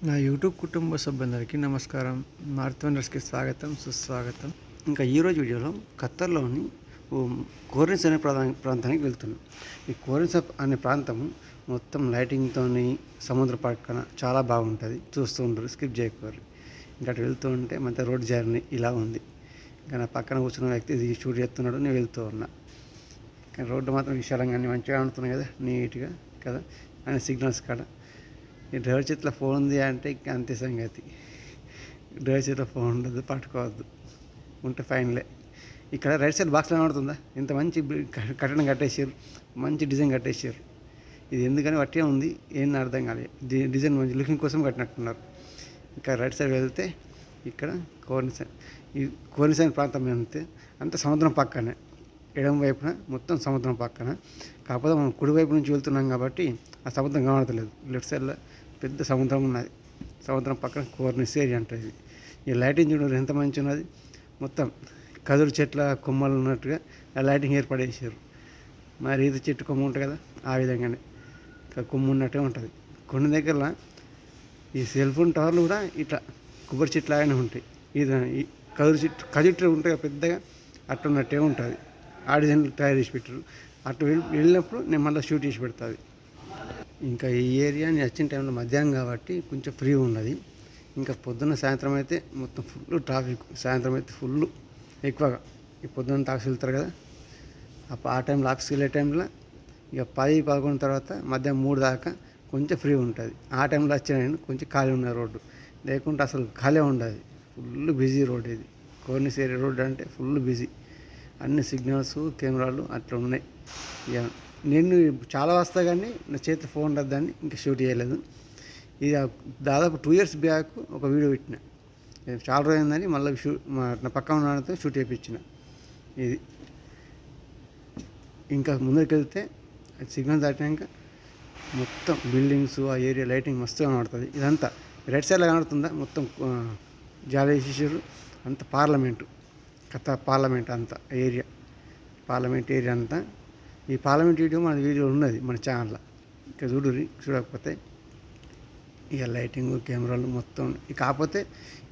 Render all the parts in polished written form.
నా యూట్యూబ్ కుటుంబ సభ్యులందరికీ నమస్కారం. నార్త్ వెండర్స్కి స్వాగతం, సుస్వాగతం. ఇంకా ఈరోజు వీడియోలో ఖత్తర్లోని కోరిన్స్ అనే ప్రాంతానికి వెళ్తున్నాం. ఈ కోరిన్స్ అనే ప్రాంతం మొత్తం లైటింగ్తోని సముద్ర పక్కన చాలా బాగుంటుంది. చూస్తూ ఉంటారు, స్కిప్ చేయకూడదు. ఇంకా అటు వెళ్తూ ఉంటే మధ్య రోడ్ జర్నీ ఇలా ఉంది. ఇంకా నా పక్కన కూర్చున్న వ్యక్తి ఇది షూట్ చేస్తున్నాడు, నేను వెళ్తూ ఉన్నా. కానీ రోడ్డు మాత్రం విశాలంగా మంచిగా ఉంటున్నాయి కదా, నీట్గా కదా. అని సిగ్నల్స్ కాడ ఈ డ్రైవర్ చేతిలో ఫోన్ ఉంది అంటే ఇంకా అంతే సంగతి. డ్రైవర్ చేతిలో ఫోన్ ఉండదు, పట్టుకోవద్దు, ఉంటే ఫైన్లే. ఇక్కడ రైట్ సైడ్ బాక్స్ కనబడుతుందా, ఇంత మంచి కట్టడం కట్టేసారు, మంచి డిజైన్ కట్టేసారు. ఇది ఎందుకని వట్టే ఉంది, ఏం అర్థం కాలేదు. డిజైన్ మంచి లుకింగ్ కోసం కట్టినట్టున్నారు. ఇంకా రైట్ సైడ్ వెళ్తే ఇక్కడ కోరిసైన్ ప్రాంతం అంతే సముద్రం పక్కనే, ఎడమ వైపున మొత్తం సముద్రం పక్కన. కాకపోతే మనం కుడివైపు నుంచి వెళ్తున్నాం కాబట్టి ఆ సముద్రం కనబడతలేదు. లెఫ్ట్ సైడ్లో పెద్ద సముద్రం ఉన్నది. సముద్రం పక్కన కోర్నిస్ ఏరియా అంటుంది. ఈ లైటింగ్ చూడండి ఎంత మంచి ఉన్నది. మొత్తం కదురు చెట్ల కొమ్మలు ఉన్నట్టుగా ఆ లైటింగ్ ఏర్పడేసారు. మరి ఈత చెట్టు కొమ్మ ఉంటుంది కదా, ఆ విధంగానే కొమ్ము ఉన్నట్టే ఉంటుంది. కొన్ని దగ్గర ఈ సెల్ ఫోన్ టవర్లు కూడా ఇట్లా కొబ్బరి చెట్లు లాగానే ఉంటాయి. ఈ కదురు ఉంటాయి పెద్దగా, అట్టున్నట్టే ఉంటుంది. ఆ డిజైన్లు తయారు చేసి పెట్టారు. అటు వెళ్ళినప్పుడు నేను మళ్ళీ షూట్ చేసి పెడతాది. ఇంకా ఈ ఏరియా నేను వచ్చిన టైంలో మధ్యాహ్నం కాబట్టి కొంచెం ఫ్రీ ఉన్నది. ఇంకా పొద్దున్న సాయంత్రం అయితే మొత్తం ఫుల్ ట్రాఫిక్. సాయంత్రం అయితే ఫుల్ ఎక్కువగా. ఈ పొద్దున్న తాక్సి వెళ్తారు కదా, ఆ టైంలో ఆఫీస్కి వెళ్ళే టైంలో ఇక 10-11 తర్వాత మధ్యాహ్నం 3 దాకా కొంచెం ఫ్రీ ఉంటుంది. ఆ టైంలో వచ్చిన కొంచెం ఖాళీ ఉన్న రోడ్డు, లేకుంటే అసలు ఖాళీ ఉండదు. ఫుల్ బిజీ రోడ్ ఇది. కోర్నిస్ ఏరియా రోడ్ అంటే ఫుల్ బిజీ. అన్ని సిగ్నల్స్, కెమెరాలు అట్లా ఉన్నాయి. ఇక నేను చాలా వస్తా కానీ నా చేతి ఫోన్ వద్దని ఇంకా షూట్ చేయలేదు. ఇది దాదాపు 2 years బ్యాక్ ఒక వీడియో పెట్టిన, చాలా రోజు అయిందని మళ్ళీ నా పక్కన ఉన్నతో షూట్ చేయించిన. ఇది ఇంకా ముందరికి వెళ్తే సిగ్నల్ దాటినాక మొత్తం బిల్డింగ్స్, ఆ ఏరియా లైటింగ్ మస్తుగా కనబడుతుంది. ఇదంతా రైట్ సైడ్లో కనబడుతుందా, మొత్తం జాలి వేసేసారు. అంత పార్లమెంట్ అంతా ఏరియా, పార్లమెంట్ ఏరియా అంతా. ఈ పార్లమెంట్ వీడియో మన వీడియో ఉన్నది మన ఛానల్లో, ఇంకా చూడకపోతే. ఇక లైటింగ్, కెమెరాలు మొత్తం. కాకపోతే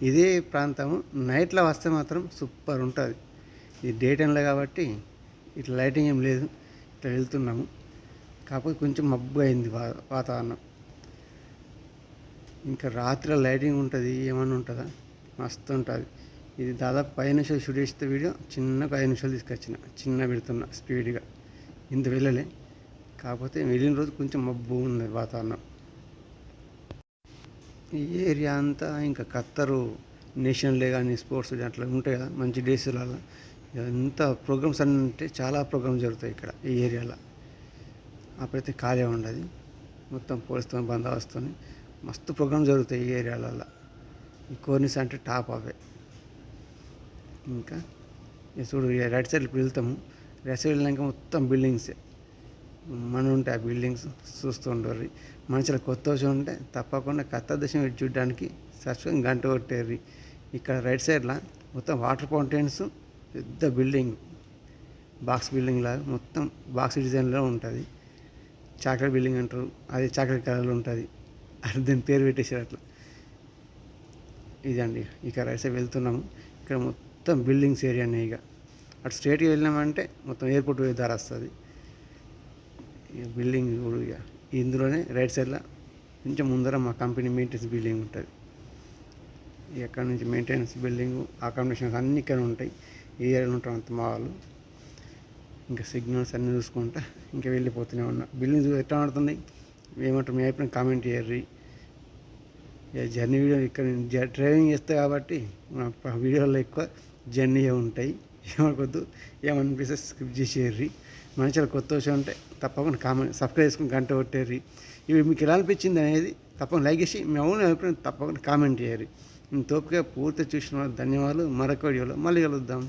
ఇదే ప్రాంతము నైట్లో వస్తే మాత్రం సూపర్ ఉంటుంది. ఇది డే టైంలో కాబట్టి ఇట్లా లైటింగ్ ఏం లేదు. ఇట్లా వెళ్తున్నాము, కాకపోతే కొంచెం మబ్బు అయింది వాతావరణం. ఇంకా రాత్రి లైటింగ్ ఉంటుంది, ఏమన్నా ఉంటుందా, మస్తు ఉంటుంది. ఇది దాదాపు 5 నిమిషాలు షూట్ చేస్తే వీడియో చిన్నగా 5 నిమిషాలు తీసుకొచ్చిన, చిన్న పెడుతున్నా స్పీడ్గా. ఇంత వెళ్ళలే, కాకపోతే వెళ్ళిన రోజు కొంచెం మబ్బు ఉన్నది వాతావరణం. ఈ ఏరియా అంతా ఇంకా ఖత్తరు నేషనల్ డే కానీ స్పోర్ట్స్ డే అట్లా ఉంటాయి కదా మంచి డేస్లలో. ఎంత ప్రోగ్రామ్స్ అంటే చాలా ప్రోగ్రామ్స్ జరుగుతాయి ఇక్కడ ఈ ఏరియాలో. అప్పుడైతే ఖాళీ ఉండదు, మొత్తం పోలీసుతో బందోబస్తుతో మస్తు ప్రోగ్రామ్స్ జరుగుతాయి ఈ ఏరియాలలో. ఈ కోర్నిస్ అంటే టాప్ అవే. ఇంకా చూడు, రైట్ సైడ్ వెళ్తాము. రైట్ సైడ్ వెళ్ళినాక మొత్తం బిల్డింగ్సే మనం ఉంటాయి. ఆ బిల్డింగ్స్ చూస్తూ ఉండరు. మనుషులు కొత్త వచ్చి ఉంటే తప్పకుండా ఖత్తర్ దేశం చూడడానికి సబ్స్క్రైబ్ గంట కొట్టేరు. ఇక్కడ రైట్ సైడ్లో మొత్తం వాటర్ ఫౌంటైన్స్, పెద్ద బిల్డింగ్, బాక్స్ బిల్డింగ్ లాగా మొత్తం బాక్స్ డిజైన్లో ఉంటుంది. చాక్లెట్ బిల్డింగ్ అంటారు, అది చాక్లెట్ కలర్లో ఉంటుంది. అది దాని పేరు పెట్టేసారు అట్లా. ఇదండి, ఇక రైట్ సైడ్ వెళ్తున్నాము. ఇక్కడ మొత్తం బిల్డింగ్స్ ఏరియానే. ఇక అటు స్ట్రేట్గా వెళ్ళినామంటే మొత్తం ఎయిర్పోర్ట్ పోయే దారి వస్తుంది. ఇక బిల్డింగ్ ఇక ఇందులోనే రైట్ సైడ్లో కొంచెం ముందర మా కంపెనీ మెయింటెనెన్స్ బిల్డింగ్ ఉంటుంది. ఎక్కడ నుంచి మెయింటెనెన్స్ బిల్డింగ్, అకామిడేషన్స్ అన్నీ ఇక్కడ ఉంటాయి. ఈ ఏరియాలో ఉంటాం అంత మా వాళ్ళు. ఇంకా సిగ్నల్స్ అన్నీ చూసుకుంటా ఇంకా వెళ్ళిపోతూనే ఉన్నా. బిల్డింగ్స్ ఎట్లా ఆడుతున్నాయి ఏమంటారు మీ అయిపోయిన కామెంట్ చేయర్రి. జర్నీ వీడియో ఇక్కడ డ్రైవింగ్ చేస్తాయి కాబట్టి వీడియోలో ఎక్కువ జర్నీ ఉంటాయి. ఏమనుకోద్దు, ఏమనిపిస్తే స్కిప్ చేసేర్రి. మనుషులు కొత్త విషయం ఉంటే తప్పకుండా కామెంట్, సబ్స్క్రైబ్ చేసుకుని గంట కొట్టేర్రి. ఇవి మీకు ఎలా అనిపించింది అనేది తప్పకుండా లైక్ చేసి మీ అవును అభిప్రాయం తప్పకుండా కామెంట్ చేయర్రి. తోపుగా పూర్తి చూసిన ధన్యవాదాలు. మరొక వీడియోలో మళ్ళీ కలుద్దాం.